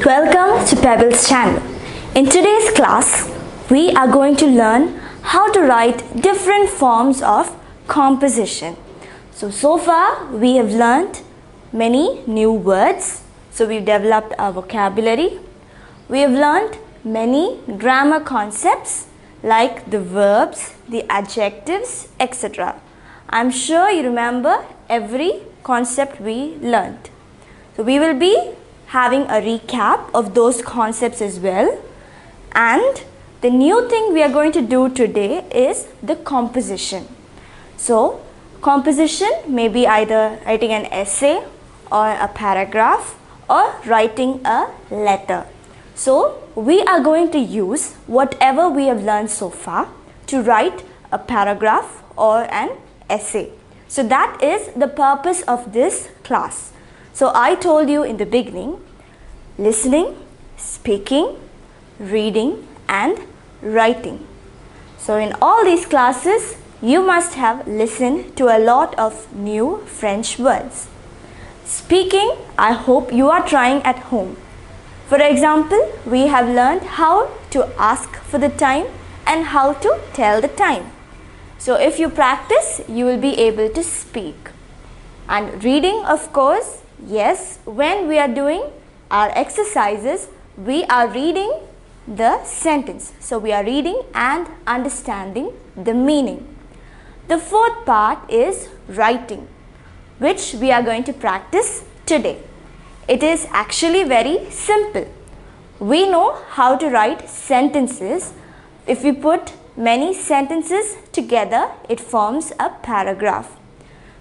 Welcome to Pebbles channel. In today's class, we are going to learn how to write different forms of composition. So far we have learned many new words. So we've developed our vocabulary. We have learned many grammar concepts like the verbs, the adjectives, etc. I'm sure you remember every concept we learned. So we will be having a recap of those concepts as well. And the new thing we are going to do today is the composition. So composition may be either writing an essay or a paragraph or writing a letter. So we are going to use whatever we have learned so far to write a paragraph or an essay. So that is the purpose of this class. So I told you in the beginning, listening, speaking, reading and writing. So in all these classes, you must have listened to a lot of new French words. Speaking, I hope you are trying at home. For example, we have learned how to ask for the time and how to tell the time. So if you practice, you will be able to speak. And reading, of course, yes, when we are doing our exercises, we are reading the sentence. So we are reading and understanding the meaning. The fourth part is writing, which we are going to practice today. It is actually very simple. We know how to write sentences. If we put many sentences together, it forms a paragraph.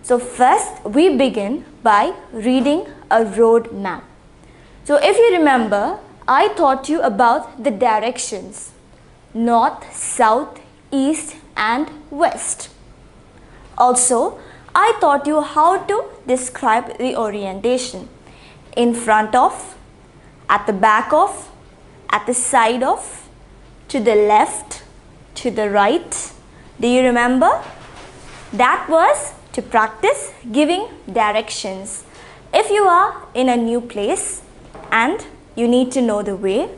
So first we begin by reading a road map. So if you remember, I taught you about the directions: north, south, east and west. Also, I taught you how to describe the orientation: in front of, at the back of, at the side of, to the left, to the right. Do you remember? That was to practice giving directions. If you are in a new place and you need to know the way,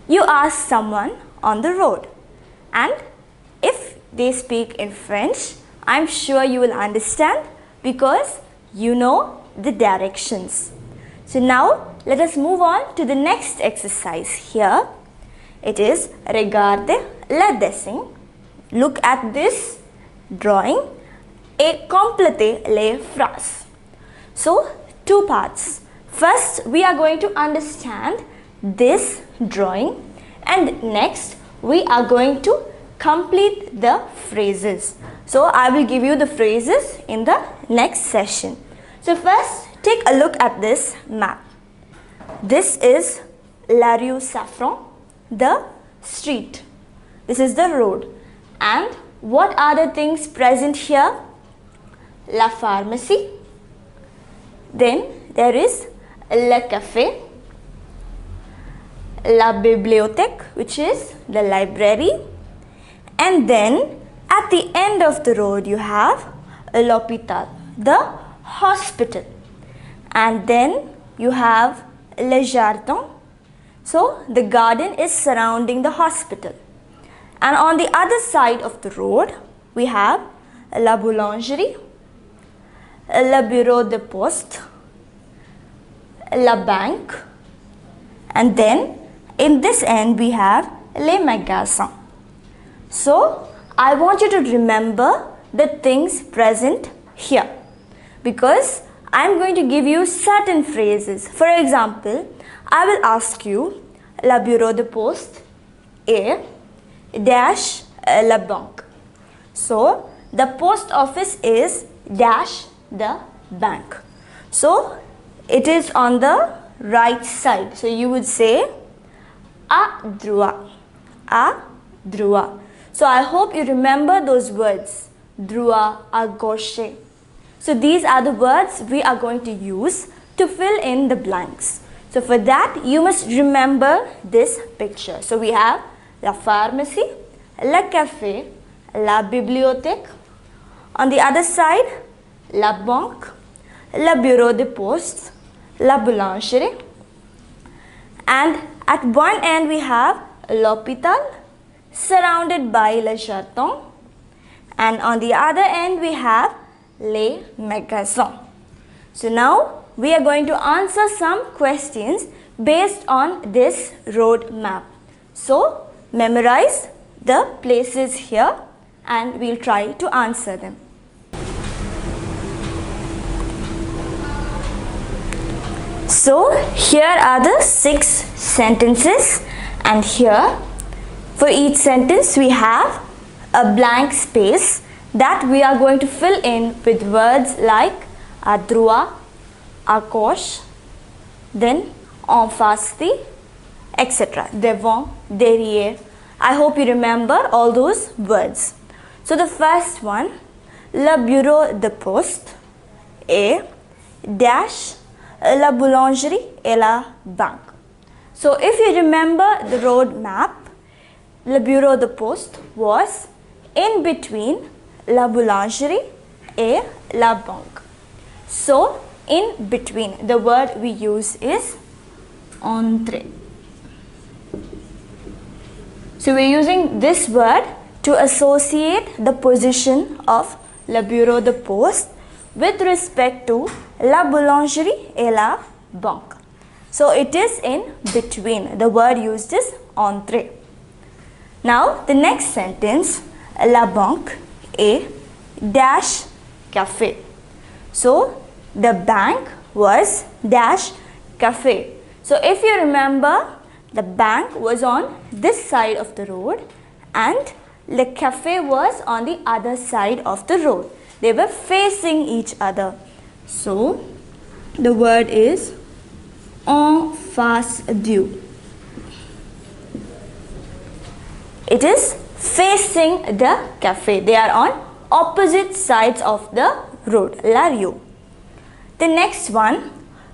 you ask someone on the road. And if they speak in French, I'm sure you will understand because you know the directions. So now let us move on to the next exercise here. It is regarder le dessin. Look at this drawing et complétez les phrases. So two parts. First we are going to understand this drawing and next we are going to complete the phrases. So I will give you the phrases in the next session. So first take a look at this map. This is La Rue Safran, the street. This is the road. And what are the things present here? La pharmacie. Then there is le café, la bibliothèque, which is the library. And then at the end of the road you have l'hôpital, the hospital. And then you have le jardin. So the garden is surrounding the hospital. And on the other side of the road we have la boulangerie, le bureau de poste, la banque, and then in this end we have les magasins. So I want you to remember the things present here because I'm going to give you certain phrases. For example, I will ask you la bureau de poste et dash la banque. So the post office is dash the bank. So it is on the right side. So you would say à droite, à droite. So I hope you remember those words, droit, à gauche. So these are the words we are going to use to fill in the blanks. So for that you must remember this picture. So we have la pharmacie, le café, la bibliothèque. On the other side, la banque, le bureau de poste, la boulangerie, And at one end we have l'hôpital surrounded by le jardin, and on the other end we have les magasins. So now we are going to answer some questions based on this road map. So memorize the places here and we'll try to answer them. So here are the 6 sentences, and here for each sentence we have a blank space that we are going to fill in with words like à droite, à gauche, then en face de, etc. Devant, derrière. I hope you remember all those words. So the first one, le bureau de poste est dash la boulangerie et la banque. So if you remember the road map, le bureau de poste was in between la boulangerie et la banque. So in between, the word we use is entre. So we are using this word to associate the position of le bureau de poste with respect to la boulangerie et la banque. So it is in between. The word used is entre. Now the next sentence, la banque est dash café. So the bank was dash café. So if you remember, the bank was on this side of the road and le café was on the other side of the road. They were facing each other. So the word is en face du. It is facing the cafe. They are on opposite sides of the road, la rue. The next one,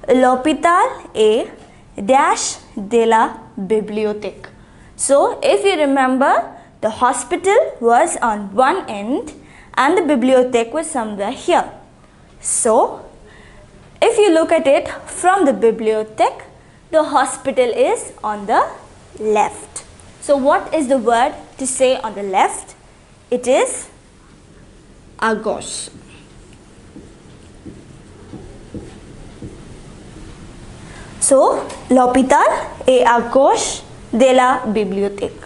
l'hôpital est dash de la bibliothèque. So if you remember, the hospital was on one end and the bibliothèque was somewhere here. So if you look at it from the bibliothèque, the hospital is on the left. So what is the word to say on the left? It is à gauche. So l'hôpital est à gauche de la bibliothèque.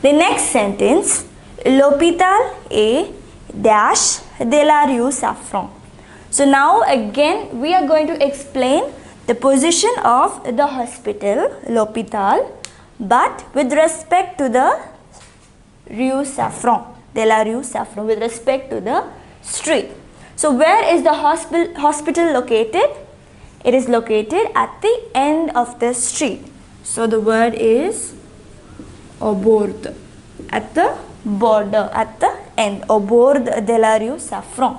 The next sentence, l'hôpital est dash de la rue Safran. So now again we are going to explain the position of the hospital, l'hôpital, but with respect to the rue Safran, de la rue Safran, with respect to the street. So where is the hospital located? It is located at the end of the street. So the word is au bord, at the border, at the end, au bord de la rue Safran.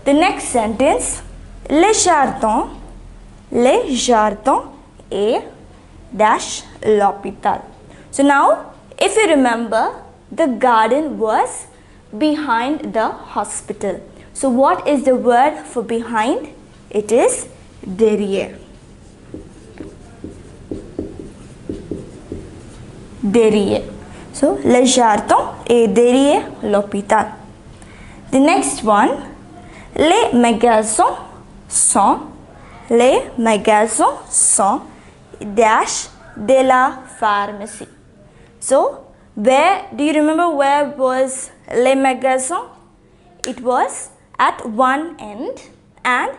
The next sentence, les jardins et dash l'hôpital. So now if you remember, the garden was behind the hospital. So what is the word for behind? It is derrière. Derrière. So le jardin est derrière l'hôpital. The next one, les magasins sont dash de la pharmacie. So where do you remember where was les magasins? It was at one end and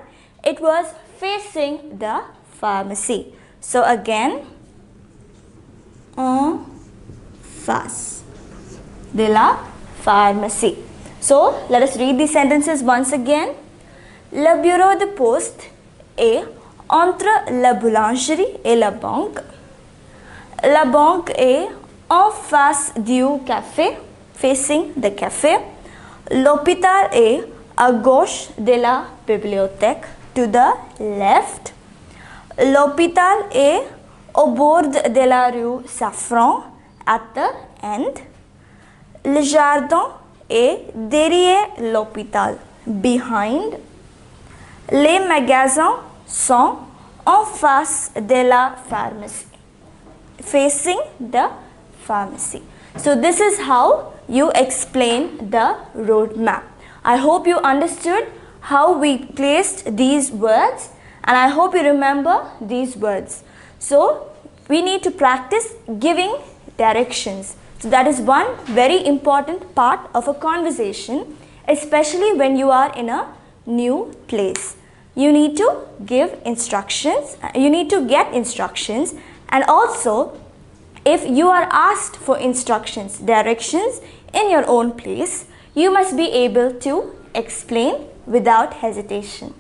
it was facing the pharmacy. So again, en face de la pharmacie. So let us read these sentences once again. Le bureau de poste est entre la boulangerie et la banque. La banque est en face du café, facing the café. L'hôpital est à gauche de la bibliothèque, to the left. L'hôpital est au bord de la rue Safran, at the end. Le jardin est derrière l'hôpital, behind. Les magasins sont en face de la pharmacie. Facing the pharmacy. So this is how you explain the road map. I hope you understood how we placed these words, and I hope you remember these words. So we need to practice giving directions. So that is one very important part of a conversation, especially when you are in a new place. You need to give instructions, you need to get instructions, and also if you are asked for instructions, directions in your own place, you must be able to explain without hesitation.